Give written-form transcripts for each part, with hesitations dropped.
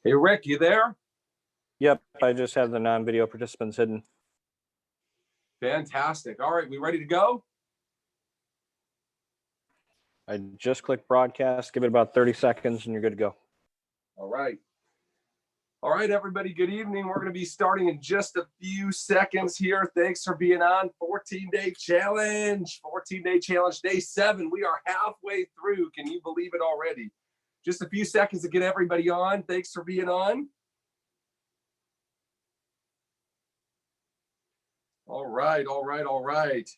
Hey, Rick, you there? Yep, I just have the non-video participants hidden. Fantastic. All right, we ready to go? I just clicked broadcast, give it about 30 seconds and you're good to go. All right. All right, everybody, good evening. We're going to be starting in just a few seconds here. Thanks for being on 14-day challenge, 14-day challenge, day 7. We are halfway through. Can you believe it already? Just a few seconds to get everybody on. Thanks for being on. All right, all right, all right.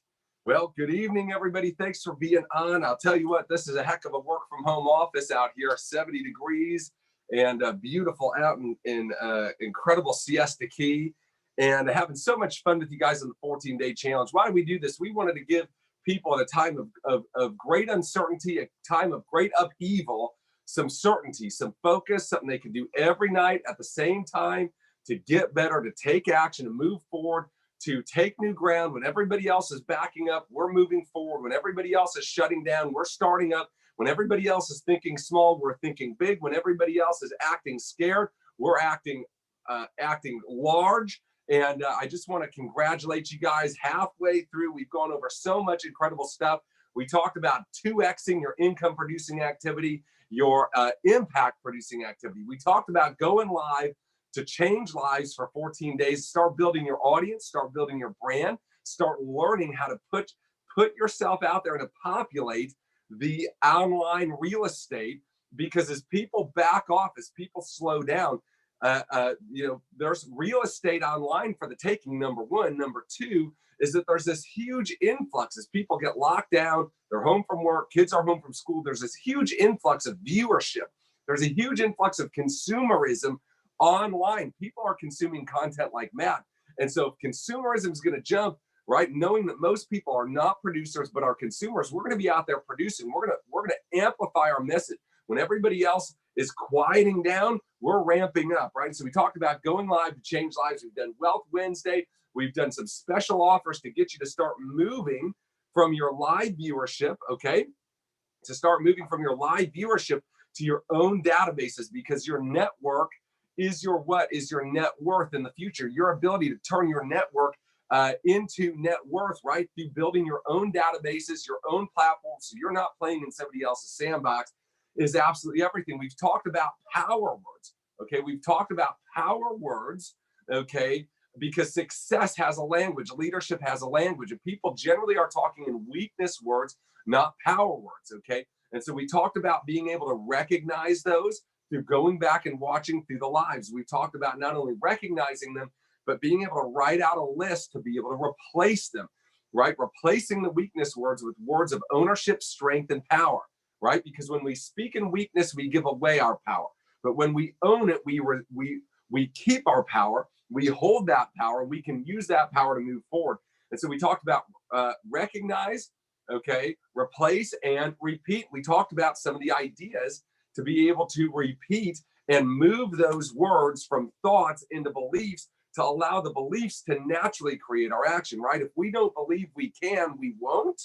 Well, good evening, everybody. Thanks for being on. I'll tell you what, this is a heck of a work from home office out here, 70 degrees and beautiful out in incredible Siesta Key, and having so much fun with you guys on the 14-day challenge. Why do we do this? We wanted to give people at a time of great uncertainty, a time of great upheaval, some certainty, some focus, something they can do every night at the same time to get better, to take action, to move forward, to take new ground. When everybody else is backing up, we're moving forward. When everybody else is shutting down, we're starting up. When everybody else is thinking small, we're thinking big. When everybody else is acting scared, we're acting large. And I just want to congratulate you guys. Halfway through, we've gone over so much incredible stuff. We talked about 2xing your income producing activity, your impact producing activity. We talked about going live to change lives for 14 days, start building your audience, start building your brand, start learning how to put yourself out there and to populate the online real estate. Because as people back off, as people slow down, there's real estate online for the taking, number one. Number two is that there's this huge influx as people get locked down, they're home from work, kids are home from school. There's this huge influx of viewership. There's a huge influx of consumerism online. People are consuming content like mad. And so if consumerism is going to jump, right, knowing that most people are not producers but are consumers, we're going to be out there producing. We're going to amplify our message. When everybody else is quieting down, we're ramping up, right? So we talked about going live to change lives. We've done Wealth Wednesday. We've done some special offers to get you to start moving from your live viewership, okay? To start moving from your live viewership to your own databases, because your network is your net worth in the future. Your ability to turn your network into net worth, right, through building your own databases, your own platforms, so you're not playing in somebody else's sandbox, is absolutely everything. We've talked about power words, okay? We've talked about power words, okay? Because success has a language, leadership has a language, and people generally are talking in weakness words, not power words, okay? And so we talked about being able to recognize those through going back and watching through the lives. We've talked about not only recognizing them, but being able to write out a list to be able to replace them, right? Replacing the weakness words with words of ownership, strength, and power, right? Because when we speak in weakness, we give away our power. But when we own it, we keep our power, we hold that power, we can use that power to move forward. And so we talked about recognize, okay, replace, and repeat. We talked about some of the ideas to be able to repeat and move those words from thoughts into beliefs to allow the beliefs to naturally create our action, right? If we don't believe we can, we won't.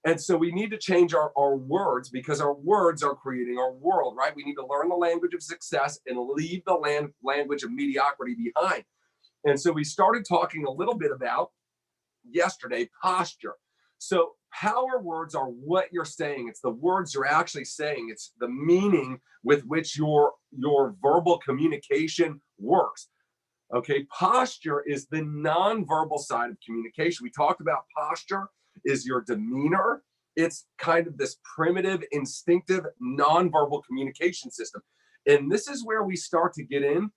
And so we need to change our words, because our words are creating our world, right? We need to learn the language of success and leave the language of mediocrity behind. And so we started talking a little bit about yesterday posture. So power words are what you're saying. It's the words you're actually saying. It's the meaning with which your verbal communication works. Okay, posture is the nonverbal side of communication. We talked about posture is your demeanor. It's kind of this primitive, instinctive, nonverbal communication system. And this is where we start to get into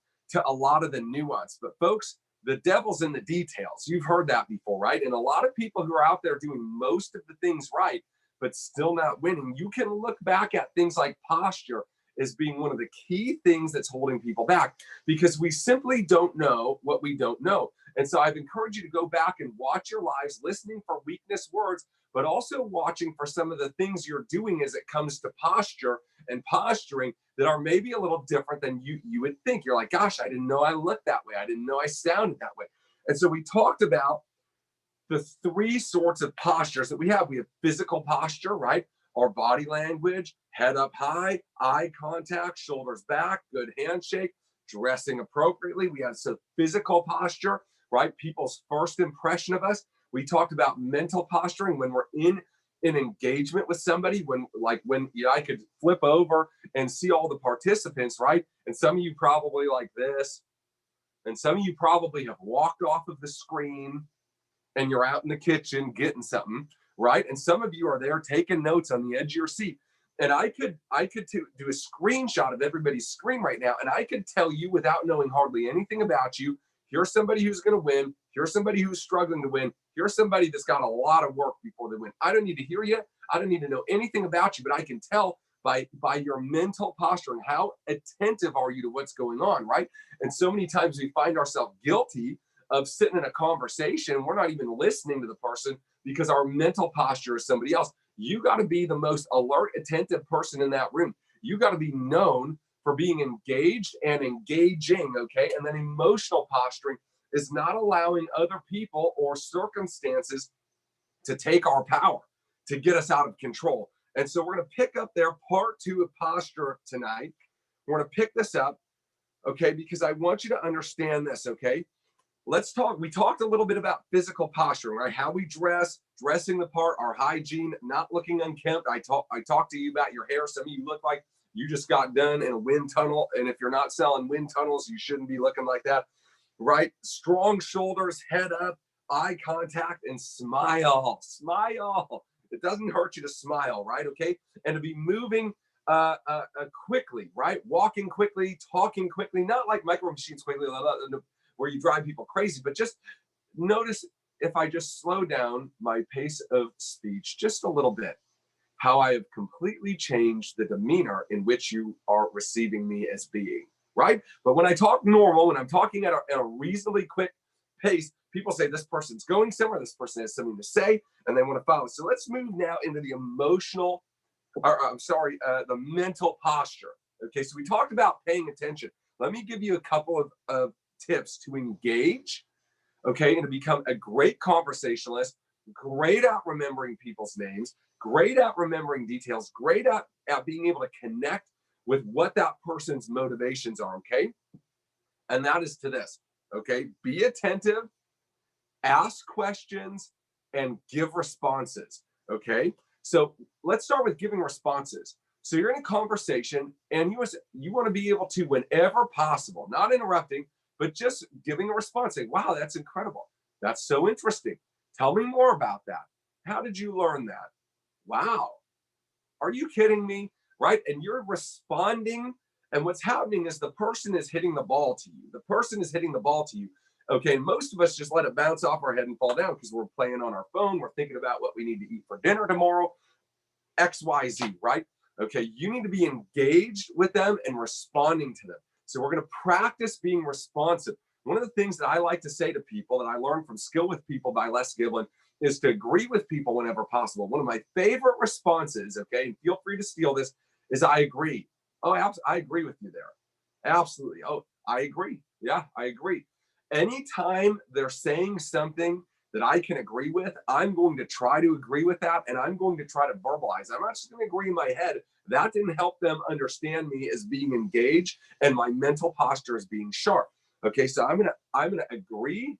a lot of the nuance. But folks, the devil's in the details. You've heard that before, right? And a lot of people who are out there doing most of the things right, but still not winning, you can look back at things like posture as being one of the key things that's holding people back, because we simply don't know what we don't know. And so I've encouraged you to go back and watch your lives, listening for weakness words, but also watching for some of the things you're doing as it comes to posture and posturing that are maybe a little different than you would think. You're like, gosh, I didn't know I looked that way. I didn't know I sounded that way. And so we talked about the 3 sorts of postures that we have. We have physical posture, right? our body language, head up high, eye contact, shoulders back, good handshake, dressing appropriately. We have some physical posture, right? People's first impression of us. We talked about mental posturing when we're in an engagement with somebody, when I could flip over and see all the participants, right? And some of you probably like this, and some of you probably have walked off of the screen and you're out in the kitchen getting something, right? And some of you are there taking notes on the edge of your seat. And I could do a screenshot of everybody's screen right now, and I could tell you without knowing hardly anything about you, here's somebody who's going to win. Here's somebody who's struggling to win. Here's somebody that's got a lot of work before they win. I don't need to hear you. I don't need to know anything about you, but I can tell by your mental posture and how attentive are you to what's going on, right? And so many times we find ourselves guilty of sitting in a conversation. We're not even listening to the person because our mental posture is somebody else. You got to be the most alert, attentive person in that room. You got to be known for being engaged and engaging, okay? And then emotional posturing is not allowing other people or circumstances to take our power, to get us out of control. And so we're going to pick up there part 2 of posture tonight. We're going to pick this up, okay? Because I want you to understand this, okay? Let's talk. We talked a little bit about physical posturing, right? How we dress, dressing the part, our hygiene, not looking unkempt. I talked to you about your hair. Some of you look like you just got done in a wind tunnel. And if you're not selling wind tunnels, you shouldn't be looking like that, right? Strong shoulders, head up, eye contact, and smile. Smile. It doesn't hurt you to smile, right? Okay. And to be moving quickly, right? Walking quickly, talking quickly, not like micro machines quickly, where you drive people crazy, but just notice if I just slow down my pace of speech just a little bit, how I have completely changed the demeanor in which you are receiving me as being, right? But when I talk normal, when I'm talking at a reasonably quick pace, people say this person's going somewhere, this person has something to say, and they want to follow. So let's move now into the the mental posture. Okay, so we talked about paying attention. Let me give you a couple of tips to engage, okay, and to become a great conversationalist, great at remembering people's names, great at remembering details, great at being able to connect with what that person's motivations are, okay? And that is to this, okay? Be attentive, ask questions, and give responses, okay? So let's start with giving responses. So you're in a conversation and you want to be able to, whenever possible, not interrupting, but just giving a response, saying, wow, that's incredible. That's so interesting. Tell me more about that. How did you learn that? Wow. Are you kidding me? Right? And you're responding. And what's happening is the person is hitting the ball to you. The person is hitting the ball to you. Okay. And most of us just let it bounce off our head and fall down because we're playing on our phone. We're thinking about what we need to eat for dinner tomorrow, XYZ, right? Okay. You need to be engaged with them and responding to them. So we're going to practice being responsive. One of the things that I like to say to people that I learned from Skill with People by Les Giblin is to agree with people whenever possible. One of my favorite responses, okay, and feel free to steal this, is I agree. Oh, I agree with you there. Absolutely. Oh, I agree. Yeah, I agree. Anytime they're saying something that I can agree with, I'm going to try to agree with that, and I'm going to try to verbalize. I'm not just going to agree in my head. That didn't help them understand me as being engaged and my mental posture as being sharp. Okay, so I'm gonna agree.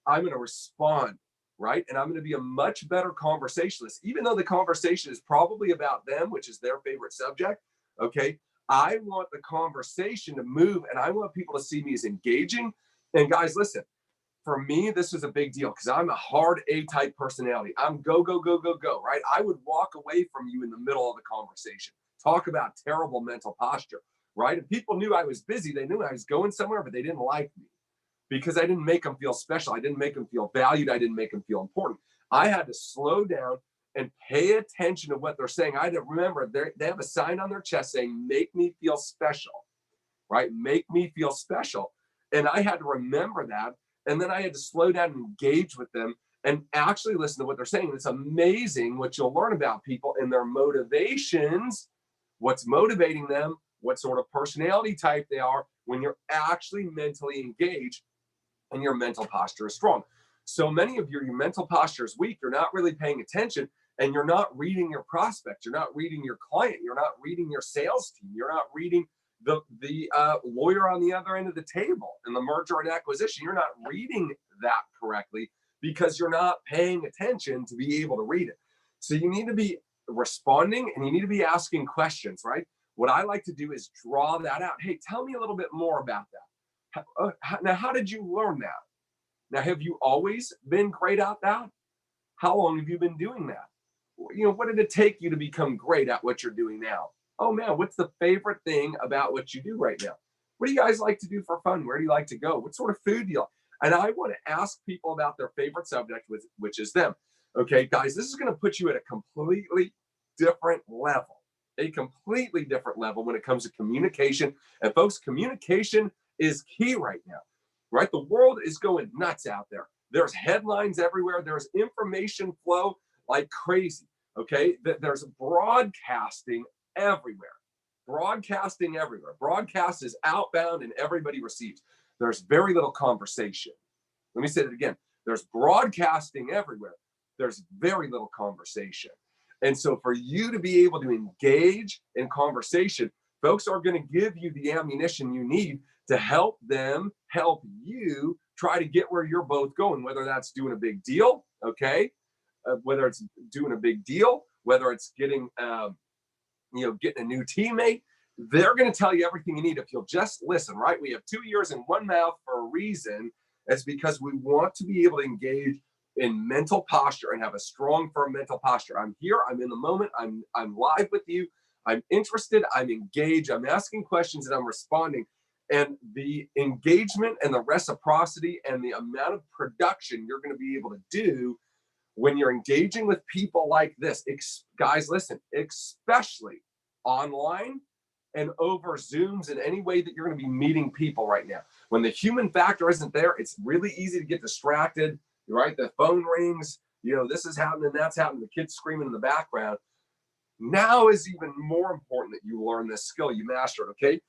I'm gonna respond, right? And I'm gonna be a much better conversationalist, even though the conversation is probably about them, which is their favorite subject. Okay, I want the conversation to move, and I want people to see me as engaging. And guys, listen, for me, this is a big deal because I'm a hard A-type personality. I'm go, go, go, go, go, right? I would walk away from you in the middle of the conversation. Talk about terrible mental posture, right? If people knew I was busy, they knew I was going somewhere, but they didn't like me because I didn't make them feel special. I didn't make them feel valued. I didn't make them feel important. I had to slow down and pay attention to what they're saying. I had to remember they have a sign on their chest saying, make me feel special, right? Make me feel special. And I had to remember that. And then I had to slow down and engage with them and actually listen to what they're saying. It's amazing what you'll learn about people and their motivations, what's motivating them, what sort of personality type they are when you're actually mentally engaged and your mental posture is strong. So many of you, your mental posture is weak. You're not really paying attention and you're not reading your prospect, you're not reading your client, you're not reading your sales team, you're not reading the lawyer on the other end of the table in the merger and acquisition, you're not reading that correctly because you're not paying attention to be able to read it. So you need to be responding and you need to be asking questions, right? What I like to do is draw that out. Hey, tell me a little bit more about that. Now, how did you learn that? Now, have you always been great at that? How long have you been doing that? What did it take you to become great at what you're doing now? Oh man, what's the favorite thing about what you do right now? What do you guys like to do for fun? Where do you like to go? What sort of food do you like? And I want to ask people about their favorite subject, which is them. Okay, guys, this is going to put you at a completely different level, when it comes to communication. And folks, communication is key right now, right? The world is going nuts out there. There's headlines everywhere. There's information flow like crazy. Okay, there's broadcasting everywhere. Broadcast is outbound and everybody receives. There's very little conversation. Let me say that again. There's broadcasting everywhere. There's very little conversation. And so for you to be able to engage in conversation, folks are going to give you the ammunition you need to help them help you try to get where you're both going, whether that's doing a big deal, okay? Whether it's doing a big deal, whether it's getting getting a new teammate, they're going to tell you everything you need if you'll just listen, right? We have 2 ears and 1 mouth for a reason. It's because we want to be able to engage in mental posture and have a strong, firm mental posture. I'm here, I'm in the moment, I'm live with you, I'm interested, I'm engaged, I'm asking questions and I'm responding. And the engagement and the reciprocity and the amount of production you're going to be able to do when you're engaging with people like this, guys, listen, especially online and over Zooms in any way that you're going to be meeting people right now. When the human factor isn't there, it's really easy to get distracted, right? The phone rings, this is happening, that's happening, the kids screaming in the background. Now is even more important that you learn this skill, you master it, okay?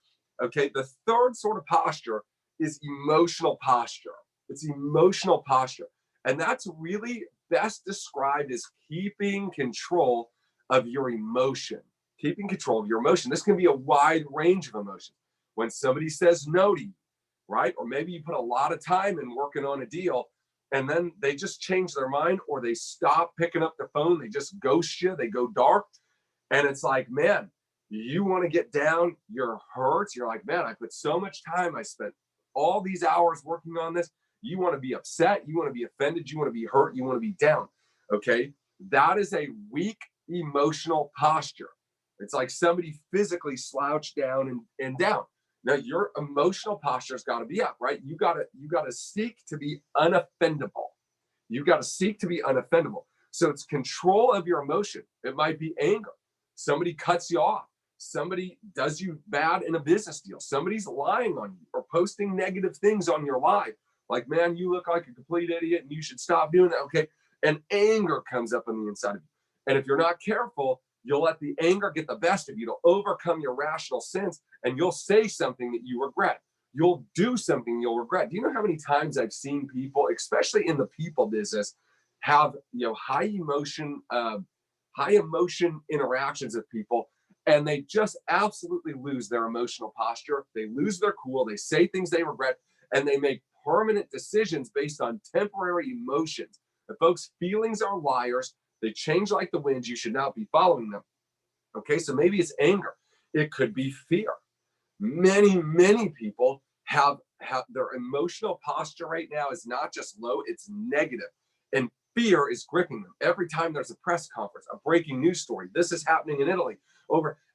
Okay, the third sort of posture is emotional posture. It's emotional posture. And that's really best described as keeping control of your emotion. Keeping control of your emotion. This can be a wide range of emotions. When somebody says no to you, right? Or maybe you put a lot of time in working on a deal and then they just change their mind or they stop picking up the phone. They just ghost you. They go dark. And it's like, man, you want to get down, you're hurt. You're like, man, I put so much time. I spent all these hours working on this. You want to be upset. You want to be offended. You want to be hurt. You want to be down. Okay. That is a weak emotional posture. It's like somebody physically slouched down and down. Now your emotional posture's got to be up, right? You got to seek to be unoffendable. You got to seek to be unoffendable. So it's control of your emotion. It might be anger. Somebody cuts you off. Somebody does you bad in a business deal. Somebody's lying on you or posting negative things on your live. Like, man, you look like a complete idiot and you should stop doing that. Okay. And anger comes up on the inside of you. And if you're not careful, you'll let the anger get the best of you. It'll overcome your rational sense and you'll say something that you regret. You'll do something you'll regret. Do you know how many times I've seen people, especially in the people business, have high emotion interactions with people, and they just absolutely lose their emotional posture. They lose their cool. They say things they regret, and they make permanent decisions based on temporary emotions. And folks, feelings are liars. They change like the winds. You should not be following them. Okay, so maybe it's anger. It could be fear. Many people have their emotional posture right now is not just low, it's negative. And fear is gripping them. Every time there's a press conference, a breaking news story, this is happening in Italy,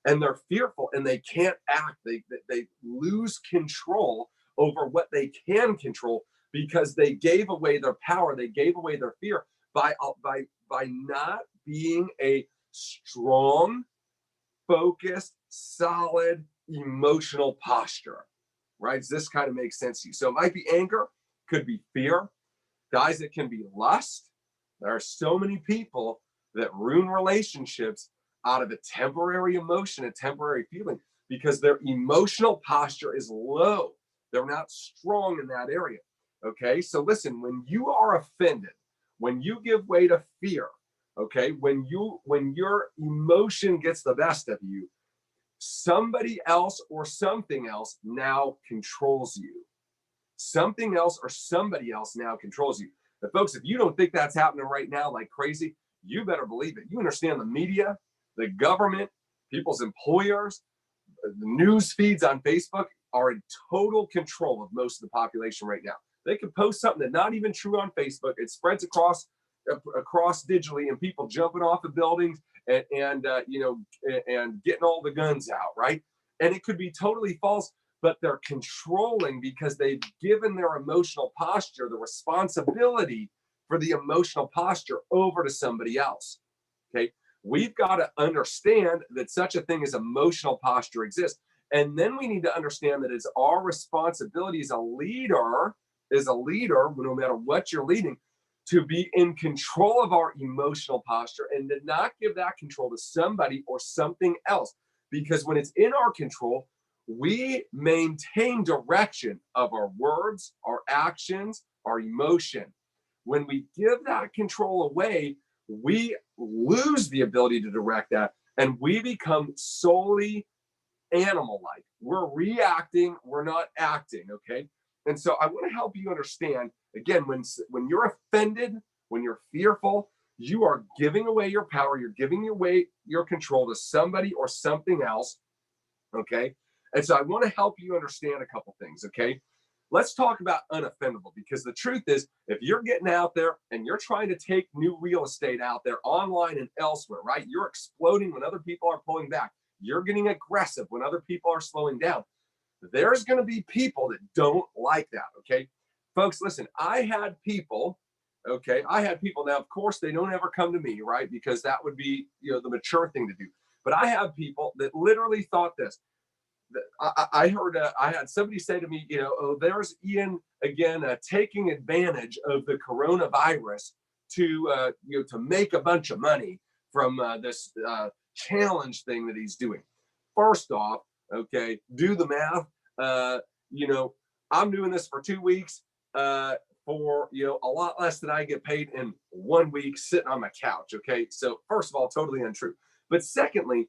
and they're fearful and they can't act. They lose control over what they can control because they gave away their power, they gave away their fear by not being a strong, focused, solid emotional posture. Right? Does this kind of make sense to you? So it might be anger, could be fear. Guys, it can be lust. There are so many people that ruin relationships out of a temporary emotion, a temporary feeling, because their emotional posture is low. They're not strong in that area. Okay, so listen, when you are offended, when you give way to fear, Okay. When your emotion gets the best of you, somebody else or something else now controls you. Something else or somebody else now controls you. But folks, if you don't think that's happening right now like crazy, you better believe it. You understand the media, the government, people's employers, the news feeds on Facebook are in total control of most of the population right now. They can post something that's not even true on Facebook. It spreads across digitally, and people jumping off of buildings and getting all the guns out, right? And it could be totally false, but they're controlling because they've given their emotional posture, the responsibility for the emotional posture, over to somebody else. Okay. We've got to understand that such a thing as emotional posture exists. And then we need to understand that it's our responsibility as a leader, no matter what you're leading, to be in control of our emotional posture and to not give that control to somebody or something else. Because when it's in our control, we maintain direction of our words, our actions, our emotion. When we give that control away, we lose the ability to direct that, and we become solely animal-like. We're reacting, we're not acting, okay? And so I want to help you understand, again, when you're offended, when you're fearful, you are giving away your power, you're giving away your control to somebody or something else, okay? And so I want to help you understand a couple things, okay? Let's talk about unoffendable, because the truth is, if you're getting out there and you're trying to take new real estate out there online and elsewhere, right? You're exploding when other people are pulling back. You're getting aggressive when other people are slowing down. There's going to be people that don't like that, okay? Folks, listen, I had people now, of course, they don't ever come to me, right? Because that would be, the mature thing to do. But I have people that literally thought this. I heard, I had somebody say to me, oh, there's Ian again taking advantage of the coronavirus to make a bunch of money from this challenge thing that he's doing. First off, okay, do the math. I'm doing this for 2 weeks for a lot less than I get paid in 1 week sitting on my couch. Okay, so first of all, totally untrue. But secondly,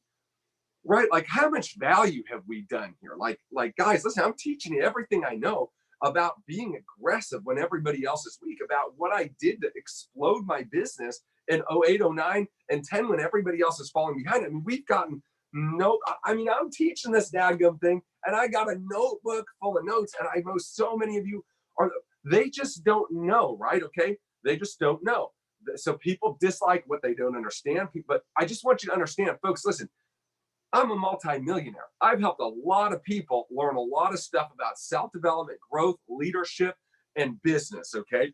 right, like, how much value have we done here? Like guys, listen, I'm teaching you everything I know about being aggressive when everybody else is weak, about what I did to explode my business in 08, 09, and 10 when everybody else is falling behind. I mean, we've gotten I'm teaching this daggum thing, and I got a notebook full of notes, and I know so many of you they just don't know, right? Okay, they just don't know. So people dislike what they don't understand. But I just want you to understand, folks, listen, I'm a multimillionaire. I've helped a lot of people learn a lot of stuff about self-development, growth, leadership, and business, okay?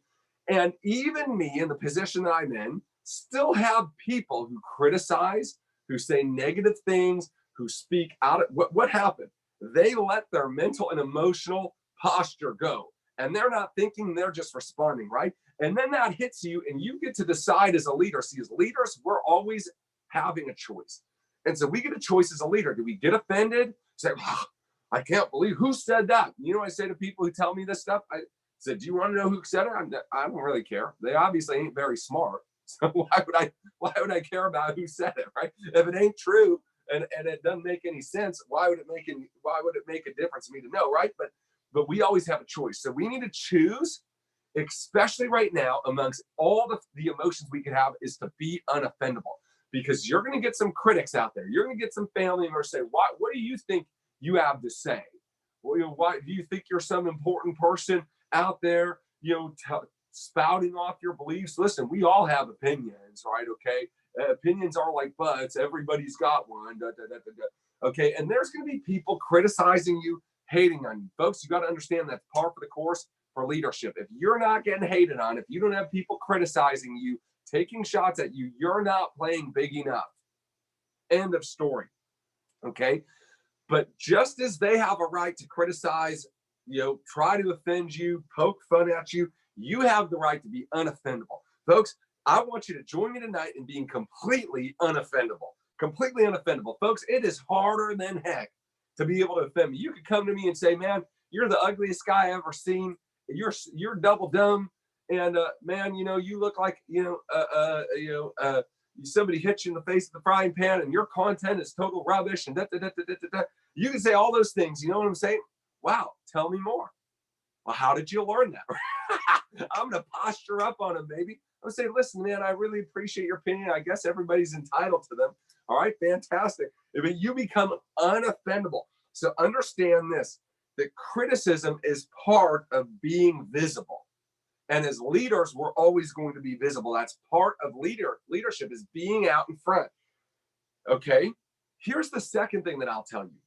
And even me, in the position that I'm in, still have people who criticize, who say negative things, who speak out. What happened? They let their mental and emotional posture go. And they're not thinking, they're just responding, right? And then that hits you, and you get to decide as a leader. See, as leaders, we're always having a choice. And so we get a choice as a leader. Do we get offended? Say, oh, I can't believe who said that. You know what I say to people who tell me this stuff? I said, do you want to know who said it? I don't really care. They obviously ain't very smart. So why would I care about who said it, right? If it ain't true and it doesn't make any sense, why would it make a difference to me to know, right? But we always have a choice. So we need to choose, especially right now, amongst all the emotions we could have, is to be unoffendable. Because you're going to get some critics out there. You're going to get some family members say, what do you think you have to say? Well, why do you think you're some important person out there, spouting off your beliefs? Listen, we all have opinions, right? Okay. Opinions are like butts. Everybody's got one. Okay. And there's going to be people criticizing you, hating on you. Folks, you got to understand that's par for the course for leadership. If you're not getting hated on, if you don't have people criticizing you, taking shots at you, you're not playing big enough. End of story. Okay. But just as they have a right to criticize, try to offend you, poke fun at you, you have the right to be unoffendable. Folks, I want you to join me tonight in being completely unoffendable. Completely unoffendable. Folks, it is harder than heck to be able to offend me. You could come to me and say, man, you're the ugliest guy I ever seen. You're double dumb. And man, you look like somebody hits you in the face with the frying pan and your content is total rubbish and you can say all those things. You know what I'm saying? Wow, tell me more. Well, how did you learn that? I'm going to posture up on them, baby. I'm going to say, listen, man, I really appreciate your opinion. I guess everybody's entitled to them. All right, fantastic. But you become unoffendable. So understand this, that criticism is part of being visible. And as leaders, we're always going to be visible. That's part of leadership is being out in front. Okay, here's the second thing that I'll tell you.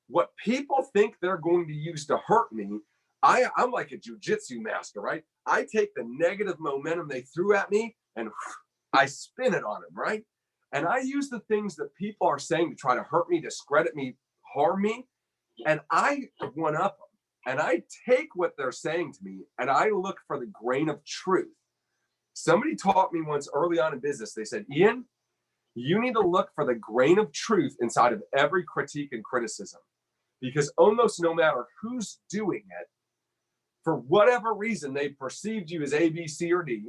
What people think they're going to use to hurt me, I'm like a jujitsu master, right? I take the negative momentum they threw at me and I spin it on them, right? And I use the things that people are saying to try to hurt me, discredit me, harm me, and I one up them. And I take what they're saying to me and I look for the grain of truth. Somebody taught me once early on in business, they said, Ian, you need to look for the grain of truth inside of every critique and criticism. Because almost no matter who's doing it, for whatever reason, they perceived you as A, B, C, or D,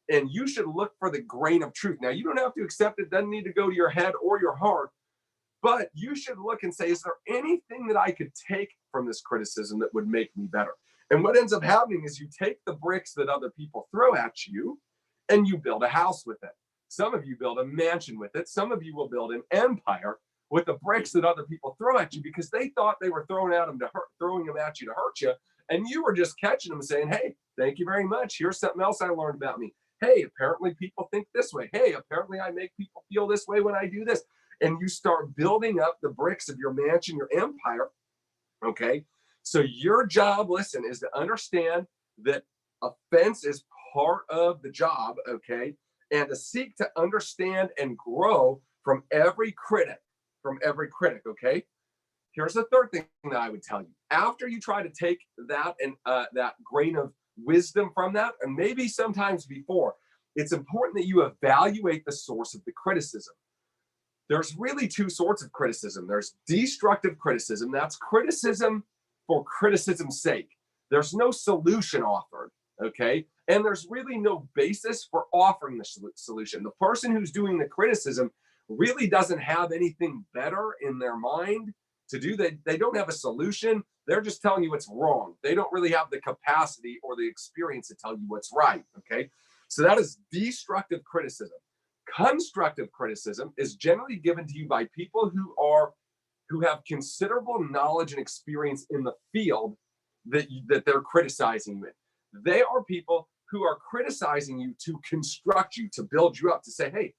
and you should look for the grain of truth. Now, you don't have to accept it. It doesn't need to go to your head or your heart, but you should look and say, is there anything that I could take from this criticism that would make me better? And what ends up happening is you take the bricks that other people throw at you and you build a house with it. Some of you build a mansion with it. Some of you will build an empire with the bricks that other people throw at you because they thought they were throwing them at you to hurt you. And you were just catching them saying, hey, thank you very much. Here's something else I learned about me. Hey, apparently people think this way. Hey, apparently I make people feel this way when I do this. And you start building up the bricks of your mansion, your empire. Okay. So your job, listen, is to understand that offense is part of the job. Okay. And to seek to understand and grow from every critic, okay? Here's the third thing that I would tell you. After you try to take that and that grain of wisdom from that, and maybe sometimes before, it's important that you evaluate the source of the criticism. There's really two sorts of criticism. There's destructive criticism. That's criticism for criticism's sake. There's no solution offered, okay? And there's really no basis for offering the solution. The person who's doing the criticism really doesn't have anything better in their mind to do. They don't have a solution. They're just telling you what's wrong. They don't really have the capacity or the experience to tell you what's right, okay? So that is destructive criticism. Constructive criticism is generally given to you by people who have considerable knowledge and experience in the field that they're criticizing you in. They are people who are criticizing you to construct you, to build you up, to say, hey,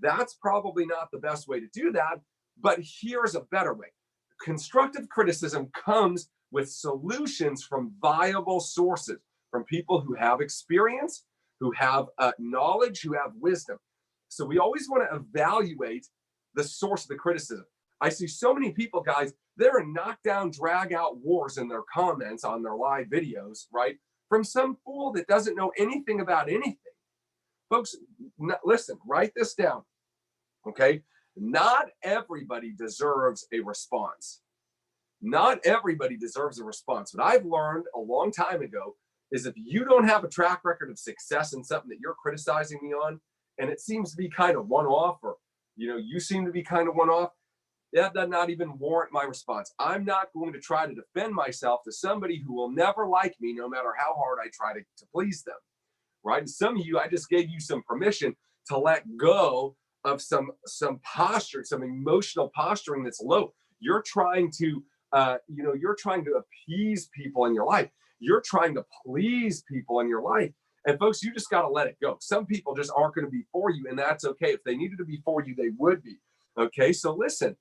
that's probably not the best way to do that, but here's a better way. Constructive criticism comes with solutions from viable sources, from people who have experience, who have knowledge, who have wisdom. So we always want to evaluate the source of the criticism. I see so many people, guys, they're in knockdown, drag out wars in their comments on their live videos, right? From some fool that doesn't know anything about anything. Folks, listen, write this down, okay? Not everybody deserves a response. Not everybody deserves a response. What I've learned a long time ago is if you don't have a track record of success in something that you're criticizing me on, and it seems to be kind of one-off, or you seem to be kind of one-off, that does not even warrant my response. I'm not going to try to defend myself to somebody who will never like me, no matter how hard I try to please them. Right? And some of you, I just gave you some permission to let go of some posture, some emotional posturing that's low. You're trying to, you're trying to appease people in your life. You're trying to please people in your life. And folks, you just got to let it go. Some people just aren't going to be for you, and that's okay. If they needed to be for you, they would be. Okay, so listen.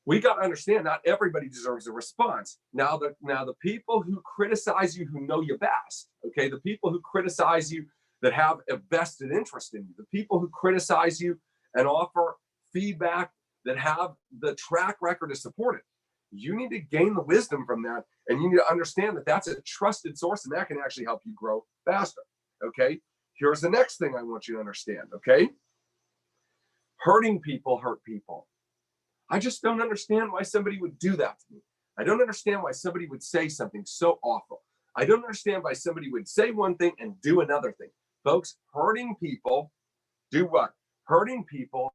We got to understand not everybody deserves a response. Now the people who criticize you, who know you best, okay, the people who criticize you that have a vested interest in you, the people who criticize you and offer feedback that have the track record to support it, you need to gain the wisdom from that, and you need to understand that that's a trusted source, and that can actually help you grow faster, okay? Here's the next thing I want you to understand, okay? Hurting people hurt people. I just don't understand why somebody would do that to me. I don't understand why somebody would say something so awful. I don't understand why somebody would say one thing and do another thing. Folks, hurting people do what? Hurting people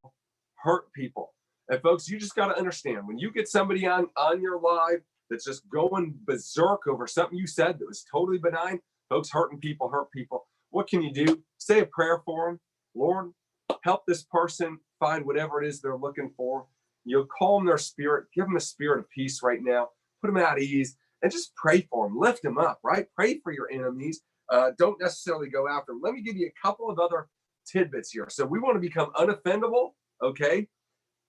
hurt people. And folks, you just got to understand, when you get somebody on your live that's just going berserk over something you said that was totally benign, folks, hurting people hurt people. What can you do? Say a prayer for them. Lord, help this person find whatever it is they're looking for. You'll calm their spirit, give them a spirit of peace right now, put them at ease, and just pray for them, lift them up, right? Pray for your enemies. Don't necessarily go after them. Let me give you a couple of other tidbits here. So we want to become unoffendable, okay?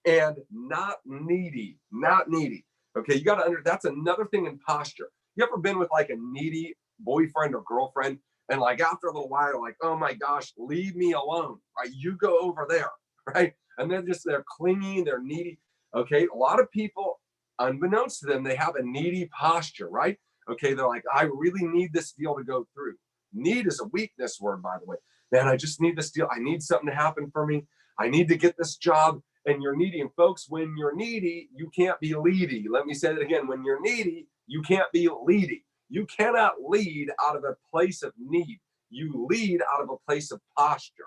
And not needy, not needy. Okay, you got to that's another thing in posture. You ever been with like a needy boyfriend or girlfriend, and like after a little while, like, oh my gosh, leave me alone, right? You go over there, right? And they're clingy, they're needy. Okay, a lot of people, unbeknownst to them, they have a needy posture, right? Okay, they're like, I really need this deal to go through. Need is a weakness word, by the way. Man, I just need this deal. I need something to happen for me. I need to get this job. And you're needy. And folks, when you're needy, you can't be leady. Let me say that again. When you're needy, you can't be leady. You cannot lead out of a place of need. You lead out of a place of posture.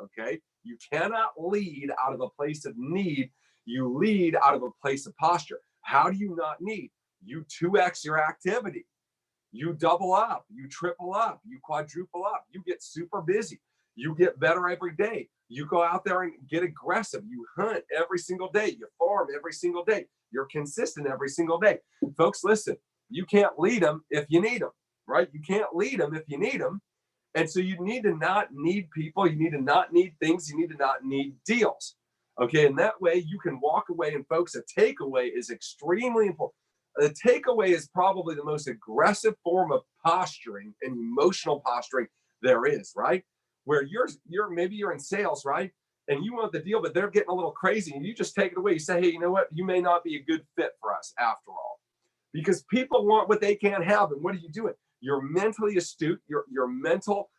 Okay? You cannot lead out of a place of need. You lead out of a place of posture. How do you not need? You 2x your activity. You double up, you triple up, you quadruple up, you get super busy, you get better every day. You go out there and get aggressive. You hunt every single day. You farm every single day. You're consistent every single day. Folks, listen, you can't lead them if you need them, right? You can't lead them if you need them. And so you need to not need people. You need to not need things. You need to not need deals. Okay. And that way you can walk away. And folks, a takeaway is extremely important. The takeaway is probably the most aggressive form of posturing and emotional posturing there is, right? Where maybe you're in sales, right? And you want the deal, but they're getting a little crazy, and you just take it away. You say, hey, you know what? You may not be a good fit for us after all, because people want what they can't have. And what are you doing? You're mentally astute. Your mental,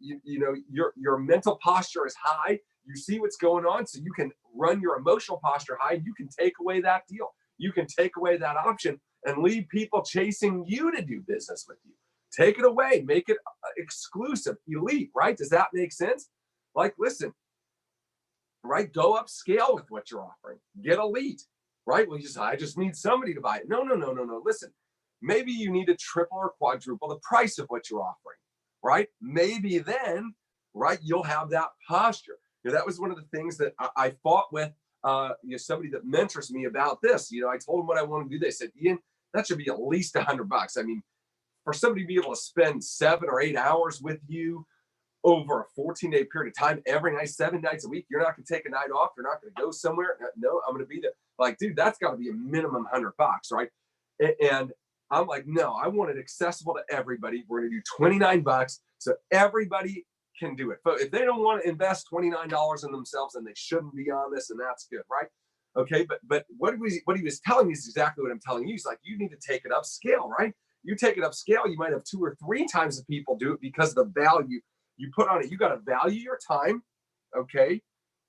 your mental posture is high. You see what's going on, so you can run your emotional posture high. You can take away that deal. You can take away that option and leave people chasing you to do business with you. Take it away, make it exclusive, elite, right? Does that make sense? Like, listen, right? Go upscale with what you're offering. Get elite, right? Well, I just need somebody to buy it. No. Listen, maybe you need to triple or quadruple the price of what you're offering, right? Maybe then, right, you'll have that posture. That was one of the things that I fought with somebody that mentors me about this. I told them what I want to do. They said, Ian, that should be at least $100. I mean, for somebody to be able to spend 7 or 8 hours with you over a 14-day period of time, every night, 7 nights a week, you're not going to take a night off. You're not going to go somewhere. No, I'm going to be there. Like, dude, that's got to be a minimum $100, right? And I'm like, no, I want it accessible to everybody. We're going to do $29 so everybody can do it. But if they don't want to invest $29 in themselves, then they shouldn't be on this, and that's good, right? Okay, but what he was telling me is exactly what I'm telling you. He's like, you need to take it upscale, right? You take it upscale, you might have 2 or 3 times the people do it because of the value you put on it. You got to value your time, okay,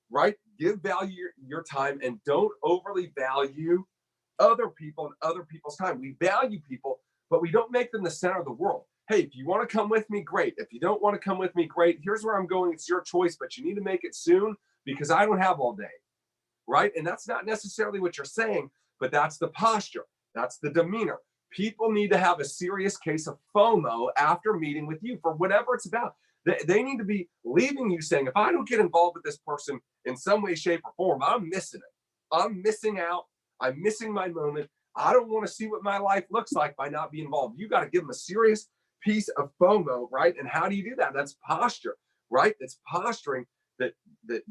right? Give value your time, and don't overly value other people and other people's time. We value people, but we don't make them the center of the world. Hey, if you want to come with me, great. If you don't want to come with me, great. Here's where I'm going. It's your choice, but you need to make it soon because I don't have all day, right? And that's not necessarily what you're saying, but that's the posture. That's the demeanor. People need to have a serious case of FOMO after meeting with you for whatever it's about. They need to be leaving you saying, if I don't get involved with this person in some way, shape, or form, I'm missing it. I'm missing out. I'm missing my moment. I don't want to see what my life looks like by not being involved. You got to give them a serious piece of FOMO, right? And how do you do that? That's posture, right? It's posturing that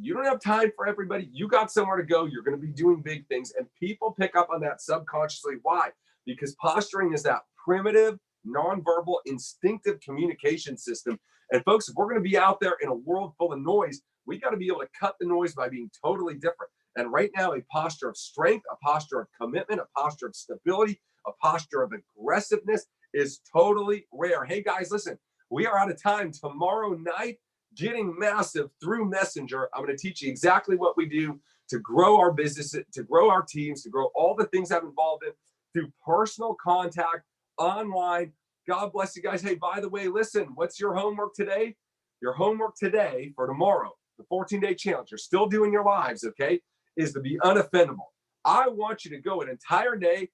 you don't have time for everybody. You got somewhere to go. You're going to be doing big things. And people pick up on that subconsciously. Why? Because posturing is that primitive, nonverbal, instinctive communication system. And folks, if we're going to be out there in a world full of noise, we got to be able to cut the noise by being totally different. And right now, a posture of strength, a posture of commitment, a posture of stability, a posture of aggressiveness is totally rare. Hey guys, listen, we are out of time. Tomorrow night, Getting Massive through Messenger. I'm going to teach you exactly what we do to grow our business, to grow our teams, to grow all the things I'm involved in through personal contact, online. God bless you guys. Hey, by the way, listen, what's your homework today? Your homework today for tomorrow the 14-day challenge, you're still doing your lives, okay, is to be unoffendable. I want you to go an entire day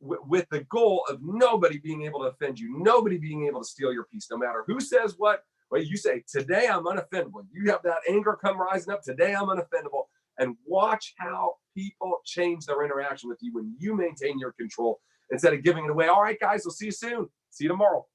with the goal of nobody being able to offend you, nobody being able to steal your peace, no matter who says what. Well, you say, today I'm unoffendable. You have that anger come rising up. Today I'm unoffendable. And watch how people change their interaction with you when you maintain your control instead of giving it away. All right, guys, we'll see you soon. See you tomorrow.